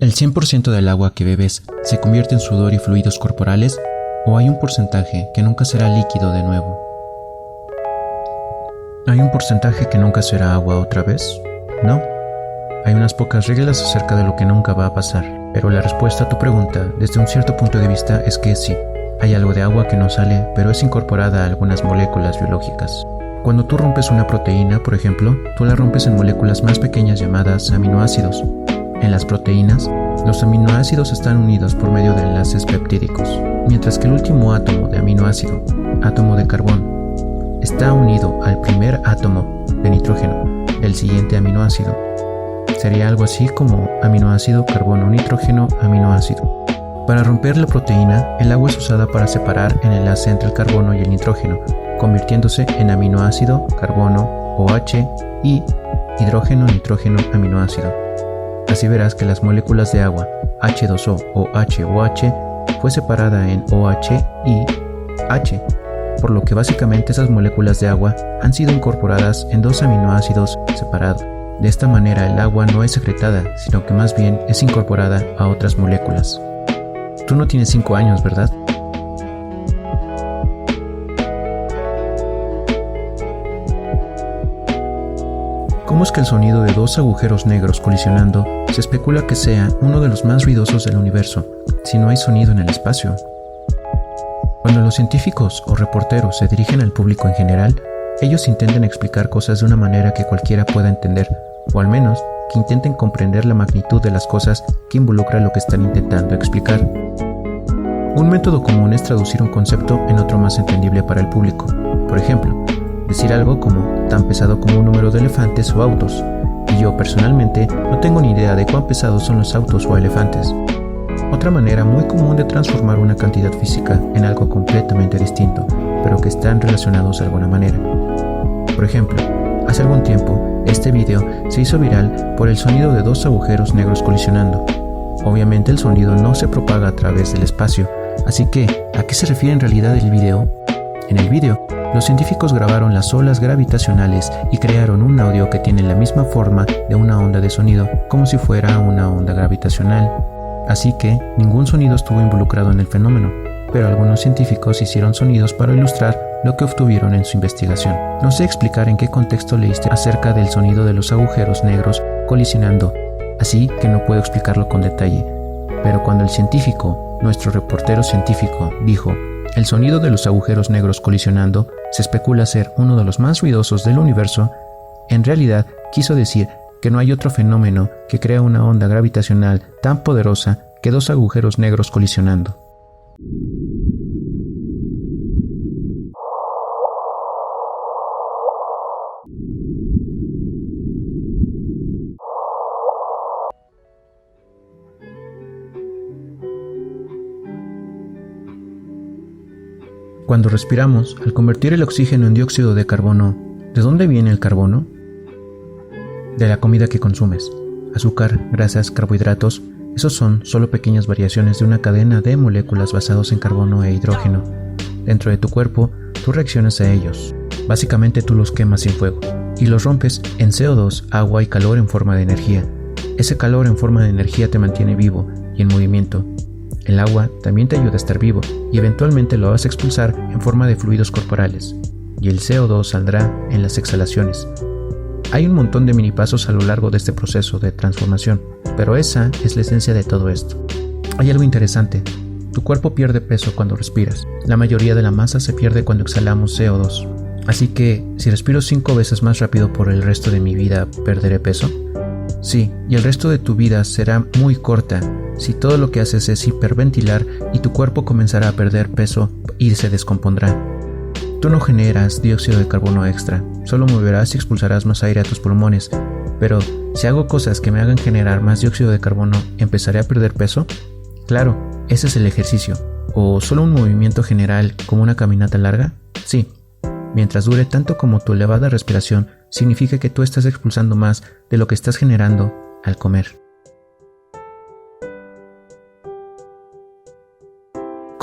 ¿El 100% del agua que bebes se convierte en sudor y fluidos corporales o hay un porcentaje que nunca será líquido de nuevo? ¿Hay un porcentaje que nunca será agua otra vez? No. Hay unas pocas reglas acerca de lo que nunca va a pasar, pero la respuesta a tu pregunta desde un cierto punto de vista es que sí. Hay algo de agua que no sale, pero es incorporada a algunas moléculas biológicas. Cuando tú rompes una proteína, por ejemplo, tú la rompes en moléculas más pequeñas llamadas aminoácidos. En las proteínas, los aminoácidos están unidos por medio de enlaces peptídicos, mientras que el último átomo de aminoácido, átomo de carbono, está unido al primer átomo de nitrógeno del siguiente aminoácido. Sería algo así como aminoácido, carbono, nitrógeno, aminoácido. Para romper la proteína, el agua es usada para separar el enlace entre el carbono y el nitrógeno, convirtiéndose en aminoácido, carbono, OH y hidrógeno, nitrógeno, aminoácido. Así verás que las moléculas de agua, H2O o HOH, fue separada en OH y H, por lo que básicamente esas moléculas de agua han sido incorporadas en dos aminoácidos separados. De esta manera el agua no es secretada, sino que más bien es incorporada a otras moléculas. Tú no tienes 5 años, ¿verdad? ¿Cómo es que el sonido de dos agujeros negros colisionando se especula que sea uno de los más ruidosos del universo, si no hay sonido en el espacio? Cuando los científicos o reporteros se dirigen al público en general, ellos intentan explicar cosas de una manera que cualquiera pueda entender, o al menos que intenten comprender la magnitud de las cosas que involucra lo que están intentando explicar. Un método común es traducir un concepto en otro más entendible para el público. Por ejemplo, decir algo como tan pesado como un número de elefantes o autos, y yo personalmente no tengo ni idea de cuán pesados son los autos o elefantes. Otra manera muy común de transformar una cantidad física en algo completamente distinto, pero que están relacionados de alguna manera. Por ejemplo, hace algún tiempo, este video se hizo viral por el sonido de dos agujeros negros colisionando. Obviamente el sonido no se propaga a través del espacio, así que, ¿a qué se refiere en realidad el video? En el video, los científicos grabaron las olas gravitacionales y crearon un audio que tiene la misma forma de una onda de sonido, como si fuera una onda gravitacional. Así que, ningún sonido estuvo involucrado en el fenómeno, pero algunos científicos hicieron sonidos para ilustrar lo que obtuvieron en su investigación. No sé explicar en qué contexto leíste acerca del sonido de los agujeros negros colisionando, así que no puedo explicarlo con detalle. Pero cuando el científico, nuestro reportero científico, dijo el sonido de los agujeros negros colisionando se especula ser uno de los más ruidosos del universo, en realidad quiso decir que no hay otro fenómeno que crea una onda gravitacional tan poderosa que dos agujeros negros colisionando. Cuando respiramos, al convertir el oxígeno en dióxido de carbono, ¿de dónde viene el carbono? De la comida que consumes. Azúcar, grasas, carbohidratos, esos son solo pequeñas variaciones de una cadena de moléculas basadas en carbono e hidrógeno. Dentro de tu cuerpo, tú reaccionas a ellos. Básicamente tú los quemas en fuego y los rompes en CO2, agua y calor en forma de energía. Ese calor en forma de energía te mantiene vivo y en movimiento. El agua también te ayuda a estar vivo y eventualmente lo vas a expulsar en forma de fluidos corporales, y el CO2 saldrá en las exhalaciones. Hay un montón de mini pasos a lo largo de este proceso de transformación, pero esa es la esencia de todo esto. Hay algo interesante. Tu cuerpo pierde peso cuando respiras. La mayoría de la masa se pierde cuando exhalamos CO2. Así que, si respiro 5 veces más rápido por el resto de mi vida, ¿perderé peso? Sí, y el resto de tu vida será muy corta si todo lo que haces es hiperventilar y tu cuerpo comenzará a perder peso y se descompondrá. Tú no generas dióxido de carbono extra, solo moverás y expulsarás más aire a tus pulmones, pero si hago cosas que me hagan generar más dióxido de carbono, ¿empezaré a perder peso? Claro, ese es el ejercicio. ¿O solo un movimiento general como una caminata larga? Sí. Mientras dure tanto como tu elevada respiración, significa que tú estás expulsando más de lo que estás generando al comer.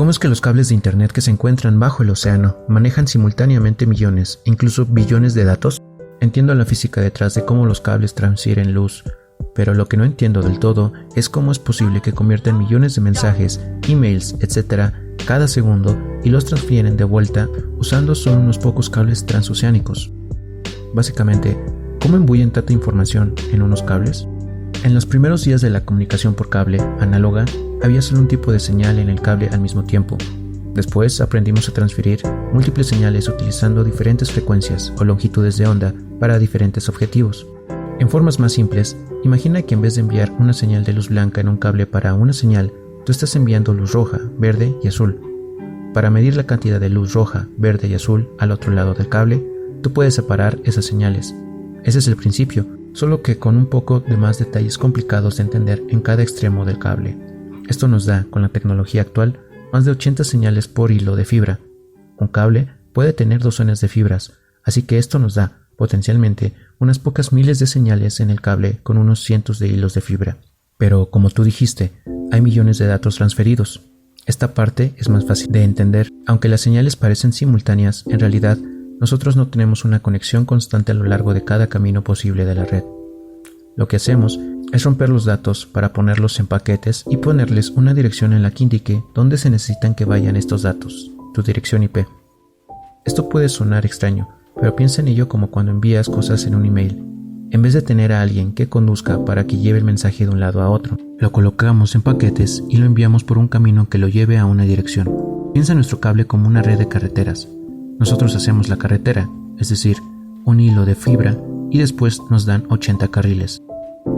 ¿Cómo es que los cables de internet que se encuentran bajo el océano manejan simultáneamente millones, incluso billones de datos? Entiendo la física detrás de cómo los cables transfieren luz, pero lo que no entiendo del todo es cómo es posible que conviertan millones de mensajes, emails, etc. cada segundo y los transfieren de vuelta usando solo unos pocos cables transoceánicos. Básicamente, ¿cómo embullen tanta información en unos cables? En los primeros días de la comunicación por cable análoga, había solo un tipo de señal en el cable al mismo tiempo. Después aprendimos a transferir múltiples señales utilizando diferentes frecuencias o longitudes de onda para diferentes objetivos. En formas más simples, imagina que en vez de enviar una señal de luz blanca en un cable para una señal, tú estás enviando luz roja, verde y azul. Para medir la cantidad de luz roja, verde y azul al otro lado del cable, tú puedes separar esas señales. Ese es el principio, solo que con un poco de más detalles complicados de entender en cada extremo del cable. Esto nos da, con la tecnología actual, más de 80 señales por hilo de fibra. Un cable puede tener docenas de fibras, así que esto nos da, potencialmente, unas pocas miles de señales en el cable con unos cientos de hilos de fibra. Pero, como tú dijiste, hay millones de datos transferidos. Esta parte es más fácil de entender. Aunque las señales parecen simultáneas, en realidad, nosotros no tenemos una conexión constante a lo largo de cada camino posible de la red. Lo que hacemos es romper los datos para ponerlos en paquetes y ponerles una dirección en la que indique dónde se necesitan que vayan estos datos, tu dirección IP. Esto puede sonar extraño, pero piensa en ello como cuando envías cosas en un email. En vez de tener a alguien que conduzca para que lleve el mensaje de un lado a otro, lo colocamos en paquetes y lo enviamos por un camino que lo lleve a una dirección. Piensa en nuestro cable como una red de carreteras. Nosotros hacemos la carretera, es decir, un hilo de fibra, y después nos dan 80 carriles.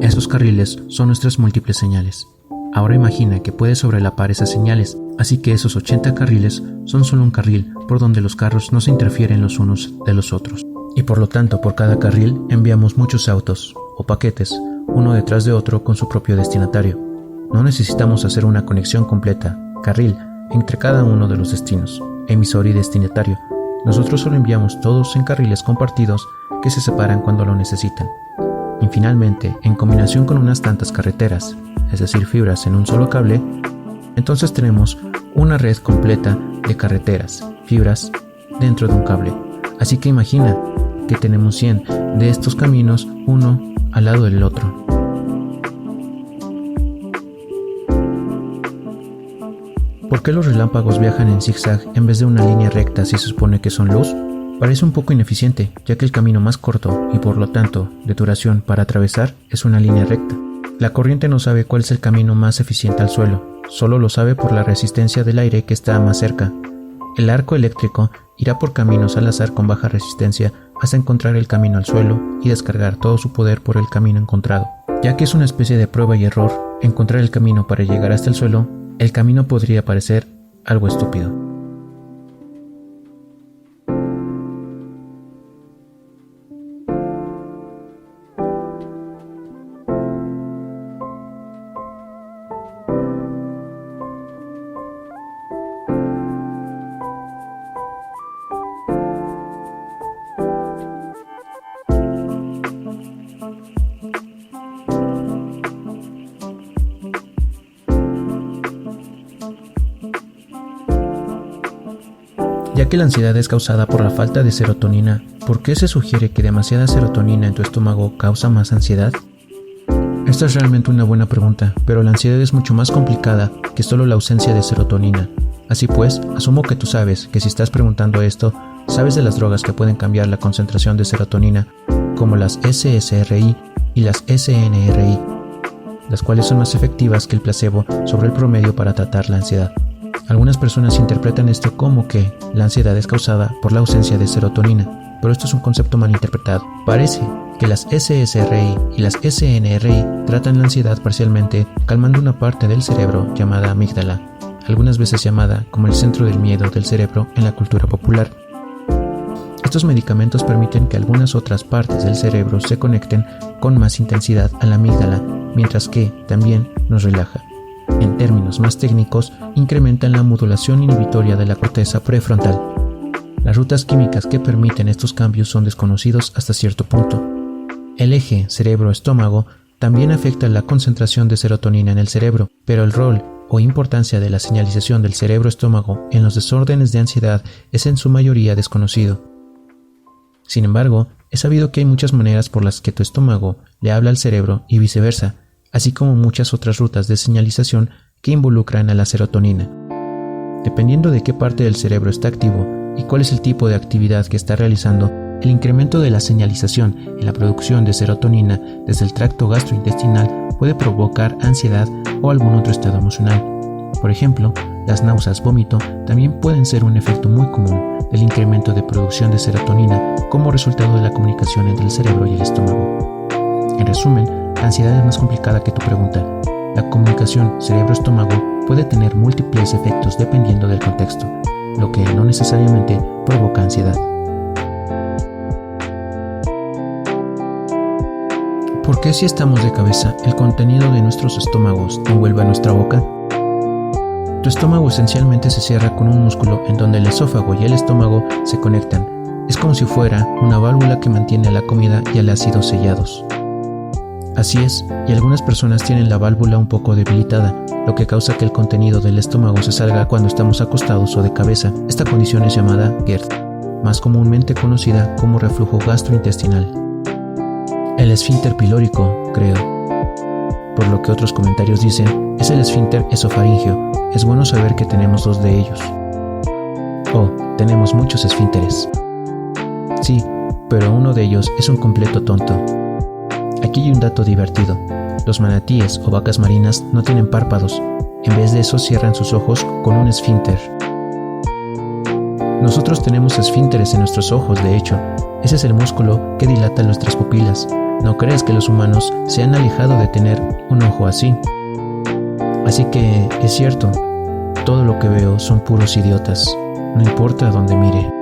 Esos carriles son nuestras múltiples señales. Ahora imagina que puedes sobrelapar esas señales, así que esos 80 carriles son solo un carril por donde los carros no se interfieren los unos de los otros. Y por lo tanto, por cada carril enviamos muchos autos, o paquetes, uno detrás de otro con su propio destinatario. No necesitamos hacer una conexión completa, carril, entre cada uno de los destinos, emisor y destinatario. Nosotros solo enviamos todos en carriles compartidos que se separan cuando lo necesitan. Y finalmente, en combinación con unas tantas carreteras, es decir, fibras en un solo cable, entonces tenemos una red completa de carreteras, fibras, dentro de un cable. Así que imagina que tenemos 100 de estos caminos, uno al lado del otro. ¿Por qué los relámpagos viajan en zigzag en vez de una línea recta si se supone que son luz? Parece un poco ineficiente, ya que el camino más corto y por lo tanto de duración para atravesar es una línea recta. La corriente no sabe cuál es el camino más eficiente al suelo, solo lo sabe por la resistencia del aire que está más cerca. El arco eléctrico irá por caminos al azar con baja resistencia hasta encontrar el camino al suelo y descargar todo su poder por el camino encontrado. Ya que es una especie de prueba y error, encontrar el camino para llegar hasta el suelo, el camino podría parecer algo estúpido. Ya que la ansiedad es causada por la falta de serotonina, ¿por qué se sugiere que demasiada serotonina en tu estómago causa más ansiedad? Esta es realmente una buena pregunta, pero la ansiedad es mucho más complicada que solo la ausencia de serotonina. Así pues, asumo que tú sabes que si estás preguntando esto, sabes de las drogas que pueden cambiar la concentración de serotonina, como las SSRI y las SNRI, las cuales son más efectivas que el placebo sobre el promedio para tratar la ansiedad. Algunas personas interpretan esto como que la ansiedad es causada por la ausencia de serotonina, pero esto es un concepto mal interpretado. Parece que las SSRI y las SNRI tratan la ansiedad parcialmente calmando una parte del cerebro llamada amígdala, algunas veces llamada como el centro del miedo del cerebro en la cultura popular. Estos medicamentos permiten que algunas otras partes del cerebro se conecten con más intensidad a la amígdala, mientras que también nos relaja. En términos más técnicos, incrementan la modulación inhibitoria de la corteza prefrontal. Las rutas químicas que permiten estos cambios son desconocidos hasta cierto punto. El eje cerebro-estómago también afecta la concentración de serotonina en el cerebro, pero el rol o importancia de la señalización del cerebro-estómago en los desórdenes de ansiedad es en su mayoría desconocido. Sin embargo, Es sabido que hay muchas maneras por las que tu estómago le habla al cerebro y viceversa, así como muchas otras rutas de señalización que involucran a la serotonina. Dependiendo de qué parte del cerebro está activo y cuál es el tipo de actividad que está realizando, el incremento de la señalización en la producción de serotonina desde el tracto gastrointestinal puede provocar ansiedad o algún otro estado emocional. Por ejemplo, las náuseas, vómito también pueden ser un efecto muy común del incremento de producción de serotonina como resultado de la comunicación entre el cerebro y el estómago. En resumen, la ansiedad es más complicada que tu pregunta. La comunicación cerebro-estómago puede tener múltiples efectos dependiendo del contexto, lo que no necesariamente provoca ansiedad. ¿Por qué si estamos de cabeza, el contenido de nuestros estómagos envuelve a nuestra boca? Tu estómago esencialmente se cierra con un músculo en donde el esófago y el estómago se conectan. Es como si fuera una válvula que mantiene a la comida y el ácido sellados. Así es, y algunas personas tienen la válvula un poco debilitada, lo que causa que el contenido del estómago se salga cuando estamos acostados o de cabeza. Esta condición es llamada GERD, más comúnmente conocida como reflujo gastrointestinal. El esfínter pilórico, creo, por lo que otros comentarios dicen, es el esfínter esofaringeo. Es bueno saber que tenemos dos de ellos. Oh, tenemos muchos esfínteres. Sí, pero uno de ellos es un completo tonto. Aquí hay un dato divertido. Los manatíes o vacas marinas no tienen párpados. En vez de eso cierran sus ojos con un esfínter. Nosotros tenemos esfínteres en nuestros ojos, de hecho. Ese es el músculo que dilata nuestras pupilas. No creas que los humanos se han alejado de tener un ojo así. Así que, es cierto, todo lo que veo son puros idiotas, no importa dónde mire.